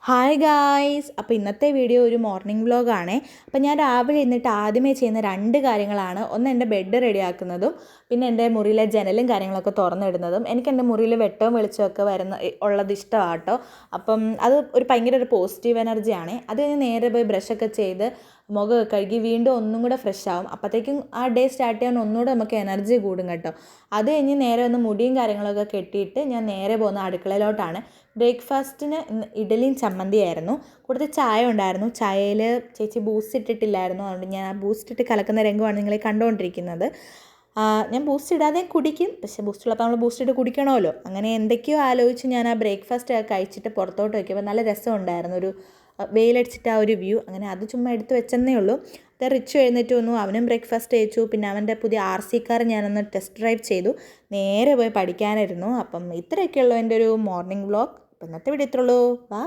Hi guys, അപ്പോൾ ഇന്നത്തെ video ഒരു മോർണിംഗ് വ്ലോഗാണേ. അപ്പോൾ ഞാൻ രാവിലെ എന്നിട്ട് ആദ്യമേ ചെയ്യുന്ന രണ്ട് കാര്യങ്ങളാണ്. ഒന്ന് എൻ്റെ ബെഡ് റെഡിയാക്കുന്നതും പിന്നെ എൻ്റെ മുറിയിലെ ജനലും കാര്യങ്ങളൊക്കെ തുറന്നിടുന്നതും. എനിക്ക് എൻ്റെ മുറിയിൽ വെട്ടവും വെളിച്ചമൊക്കെ ഉള്ളത് ഇഷ്ടമാണ് കേട്ടോ. അപ്പം അത് ഭയങ്കര ഒരു പോസിറ്റീവ് എനർജിയാണ്. അത് കഴിഞ്ഞ് നേരെ പോയി ബ്രഷൊക്കെ ചെയ്ത് മുഖമൊക്കെ കഴുകി വീണ്ടും ഒന്നും കൂടെ ഫ്രഷ് ആവും. അപ്പോഴത്തേക്കും ആ ഡേ സ്റ്റാർട്ട് ചെയ്യാൻ ഒന്നുകൂടെ നമുക്ക് എനർജി കൂടും കേട്ടോ. അത് കഴിഞ്ഞ് നേരെ ഒന്ന് മുടിയും കാര്യങ്ങളൊക്കെ കെട്ടിയിട്ട് ഞാൻ നേരെ പോകുന്ന അടുക്കളയിലോട്ടാണ്. ബ്രേക്ക്ഫാസ്റ്റിന് ഇഡലിയും ചമ്മന്തിയായിരുന്നു. കൂടുതൽ ചായ ഉണ്ടായിരുന്നു. ചായയിൽ ചേച്ചി ബൂസ്റ്റ് ഇട്ടിട്ടില്ലായിരുന്നു. അതുകൊണ്ട് ഞാൻ ആ ബൂസ്റ്റ് ഇട്ട് കലക്കുന്ന രംഗമാണ് നിങ്ങൾ കണ്ടുകൊണ്ടിരിക്കുന്നത്. ഞാൻ ബൂസ്റ്റ് ഇടാതെ കുടിക്കും, പക്ഷേ ബൂസ്റ്റ് ഉള്ളപ്പോൾ നമ്മൾ ബൂസ്റ്റ് ഇട്ട് കുടിക്കണമല്ലോ. അങ്ങനെ എന്തൊക്കെയോ ആലോചിച്ച് ഞാൻ ആ ബ്രേക്ക്ഫാസ്റ്റ് കഴിച്ചിട്ട് പുറത്തോട്ട് വയ്ക്കുമ്പോൾ നല്ല രസമുണ്ടായിരുന്നു. ഒരു വെയിലടിച്ചിട്ട് ആ ഒരു വ്യൂ. അങ്ങനെ അത് ചുമ്മാ എടുത്ത് വെച്ചെന്നേ ഉള്ളൂ. അത് റിച്ചു എഴുന്നേറ്റ് വന്നു, അവനും ബ്രേക്ക്ഫാസ്റ്റ് കഴിച്ചു. പിന്നെ അവൻ്റെ പുതിയ RC കാർ ഞാനൊന്ന് ടെസ്റ്റ് ഡ്രൈവ് ചെയ്തു. നേരെ പോയി പഠിക്കാനായിരുന്നു. അപ്പം ഇത്രയൊക്കെയുള്ളൂ എൻ്റെ ഒരു മോർണിംഗ് വ്ലോഗ്. അപ്പം ഇന്നത്തെ വീഡിയോ ഇത്രയുള്ളൂ. ബൈ.